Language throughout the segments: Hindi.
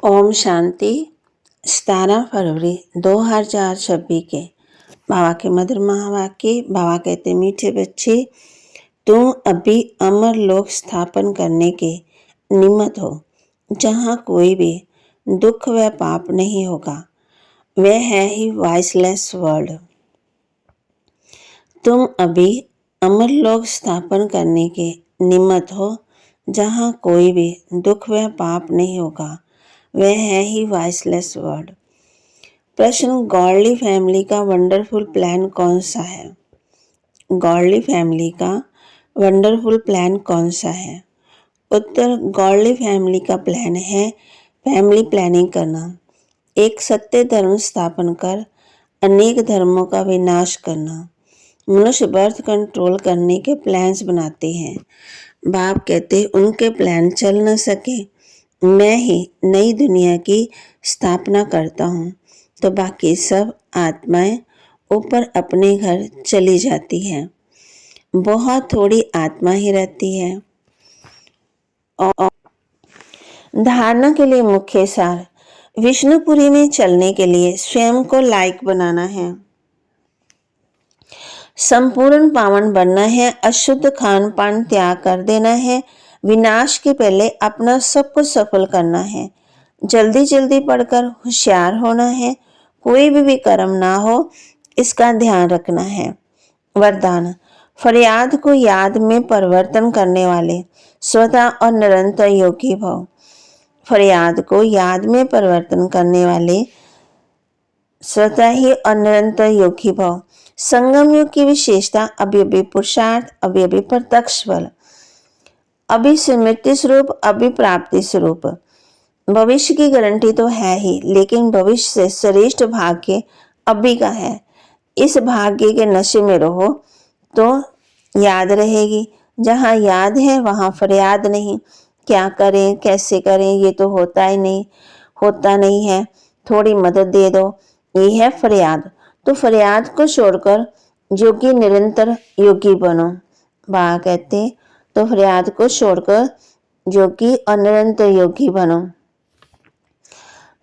ओम शांति। 17 फरवरी 2026 के बाबा के मधुर महावाक्य। बाबा कहते, मीठे बच्चे, तुम अभी अमर लोक स्थापन करने के निमित्त हो, जहाँ कोई भी दुख व पाप नहीं होगा। वह है ही वॉइसलेस वर्ल्ड। तुम अभी अमर लोक स्थापन करने के निमित्त हो, जहाँ कोई भी दुख व पाप नहीं होगा। वह है ही वॉइसलेस वर्ड। प्रश्न, गॉडली फैमिली का वंडरफुल प्लान कौन सा है? गॉडली फैमिली का वंडरफुल प्लान कौन सा है? उत्तर, गॉडली फैमिली का प्लान है फैमिली प्लानिंग करना, एक सत्य धर्म स्थापन कर अनेक धर्मों का विनाश करना। मनुष्य बर्थ कंट्रोल करने के प्लान्स बनाते हैं। बाप कहते, उनके प्लान चल न सके, मैं ही नई दुनिया की स्थापना करता हूँ, तो बाकी सब आत्माएं ऊपर अपने घर चली जाती हैं। बहुत थोड़ी आत्मा ही रहती है। और धारणा के लिए मुख्य सार, विष्णुपुरी में चलने के लिए स्वयं को लायक बनाना है, संपूर्ण पावन बनना है, अशुद्ध खान पान त्याग कर देना है, विनाश के पहले अपना सब कुछ सफल करना है, जल्दी जल्दी पढ़कर होशियार होना है, कोई भी कर्म ना हो इसका ध्यान रखना है। वरदान, फरियाद को याद में परिवर्तन करने वाले स्वतः और निरंतर योगी भव। फरियाद को याद में परिवर्तन करने वाले स्वतः ही और निरंतर योगी भव। संगम युग की विशेषता, अभी पुरुषार्थ, अभी प्रत्यक्ष बल, अभी स्मृति स्वरूप, अभी प्राप्ति स्वरूप। भविष्य की गारंटी तो है ही, लेकिन भविष्य से श्रेष्ठ भाग्य अभी का है। इस भाग्य के नशे में रहो तो याद रहेगी। जहाँ याद है वहाँ फरियाद नहीं। क्या करें, कैसे करें, ये तो होता नहीं है, थोड़ी मदद दे दो, ये है फरियाद। तो फरियाद को छोड़कर योगी निरंतर योगी बनो। बाबा कहते, तो फरियाद को छोड़कर योगी और निरंतर योगी बनो।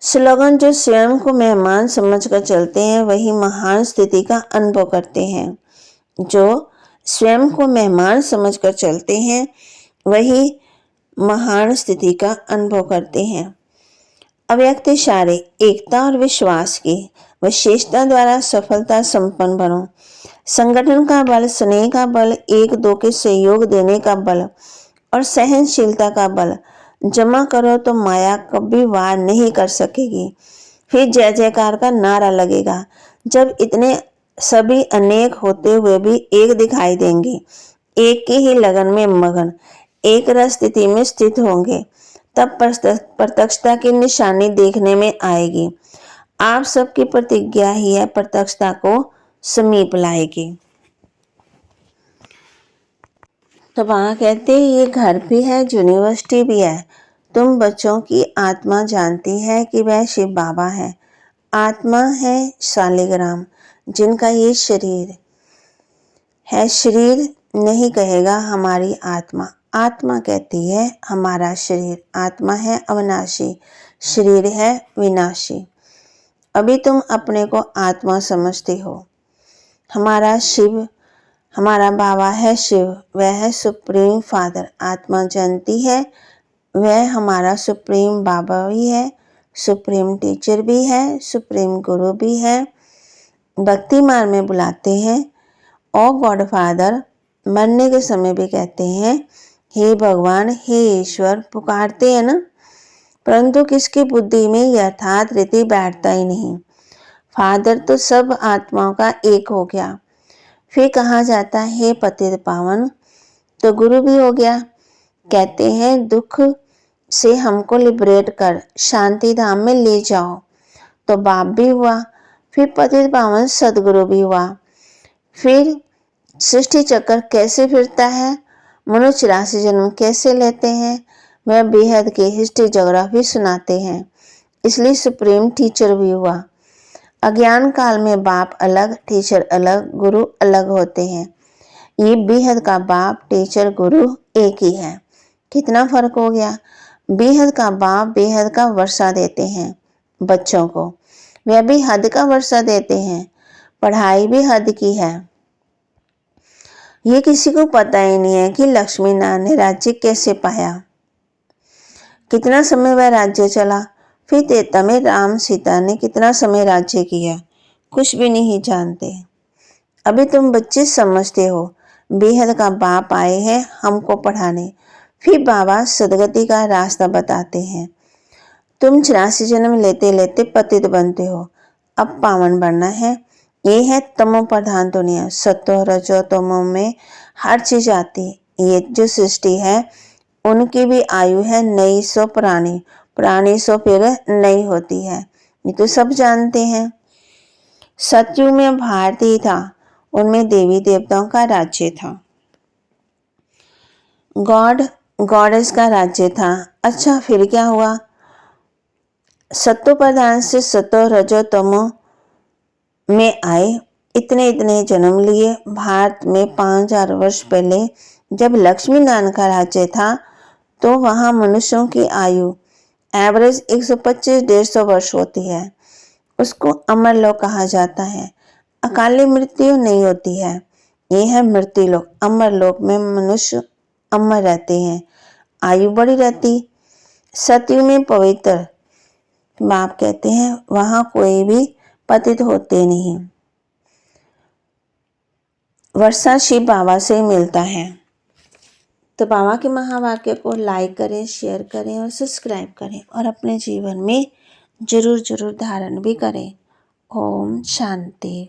स्लोगन, जो स्वयं को मेहमान समझकर चलते हैं वही महान स्थिति का अनुभव करते हैं। जो स्वयं को मेहमान समझकर चलते हैं वही महान स्थिति का अनुभव करते हैं। अव्यक्त इशारे, एकता और विश्वास की विशेषता द्वारा सफलता संपन्न बनो। संगठन का बल, स्नेह का बल, एक दो के सहयोग देने का बल और सहनशीलता का बल जमा करो तो माया कभी वार नहीं कर सकेगी। फिर जय जयकार का नारा लगेगा। जब इतने सभी अनेक होते हुए भी एक दिखाई देंगे, एक की ही लगन में मगन, एक रस स्थिति में स्थित होंगे, तब प्रत्यक्षता की निशानी देखने में आएगी। आप सबकी प्रतिज्ञा ही है प्रत्यक्षता को समीप लाएगी। तो वहाँ कहते हैं, ये घर भी है, यूनिवर्सिटी भी है। तुम बच्चों की आत्मा जानती है कि वह शिव बाबा है। आत्मा है शालिग्राम, जिनका ये शरीर है। शरीर नहीं कहेगा हमारी आत्मा, आत्मा कहती है हमारा शरीर। आत्मा है अविनाशी, शरीर है विनाशी। अभी तुम अपने को आत्मा समझते हो। हमारा शिव, हमारा बाबा है शिव, वह है सुप्रीम फादर। आत्मा जानती है वह हमारा सुप्रीम बाबा भी है, सुप्रीम टीचर भी है, सुप्रीम गुरु भी है। भक्ति मार्ग में बुलाते हैं ओ गॉड फादर। मरने के समय भी कहते हैं हे भगवान, हे ईश्वर, पुकारते हैं ना, परंतु किसकी बुद्धि में यथार्थ रीति बैठता ही नहीं। फादर तो सब आत्माओं का एक हो गया। फिर कहा जाता है हे पतित पावन, तो गुरु भी हो गया। कहते हैं दुख से हमको लिबरेट कर शांति धाम में ले जाओ, तो बाप भी हुआ। फिर पतित पावन सदगुरु भी हुआ। फिर सृष्टि चक्र कैसे फिरता है, मनुष्य 84 जन्म कैसे लेते हैं, वह बेहद की हिस्ट्री ज्योग्राफी सुनाते हैं। इसलिए सुप्रीम टीचर भी हुआ। अज्ञान काल में बाप अलग, टीचर अलग, गुरु अलग होते हैं। ये बेहद का बाप, टीचर, गुरु एक ही है। कितना फर्क हो गया। बेहद का बाप बेहद का वर्षा देते हैं बच्चों को, वह भी हद का वर्षा देते हैं। पढ़ाई भी हद की है। ये किसी को पता ही नहीं है कि लक्ष्मी नारायण ने राज्य कैसे पाया, कितना समय वह राज्य चला, फिर त्रेता में राम सीता ने कितना समय राज्य किया, कुछ भी नहीं जानते। अभी तुम बच्चे समझते हो, बेहद का बाप आए हैं हमको पढ़ाने, फिर बाबा सदगति का रास्ता बताते हैं। तुम 84 जन्म लेते लेते पतित बनते हो, अब पावन बनना है। ये है तमो प्रधान दुनिया, सत्व रजो तमो में हर चीज आती। ये जो सृष्टि है उनकी भी आयु है नई सो पुरानी, पुरानी सो फिर नई होती है, ये तो सब जानते हैं। सतयुग में भारती था, उनमें देवी देवताओं का राज्य था, गॉड गॉडेस का राज्य था। अच्छा फिर क्या हुआ? सत्व प्रधान से सत्व रजो तमो में आए, इतने इतने जन्म लिए। भारत में 5000 वर्ष पहले जब लक्ष्मी नारायण का राज्य था तो वहां मनुष्यों की आयु एवरेज 125-150 वर्ष होती है। उसको अमरलोक कहा जाता है। अकाली मृत्यु नहीं होती है, ये है मृत्युलोक। अमरलोक में मनुष्य अमर रहते हैं, आयु बड़ी रहती। सतयुग में पवित्र बाप कहते हैं वहां कोई भी पतित होते नहीं, वर्षा शिव बाबा से मिलता है। तो बाबा के महावाक्य को लाइक करें, शेयर करें और सब्सक्राइब करें और अपने जीवन में जरूर जरूर धारण भी करें। ओम शांति।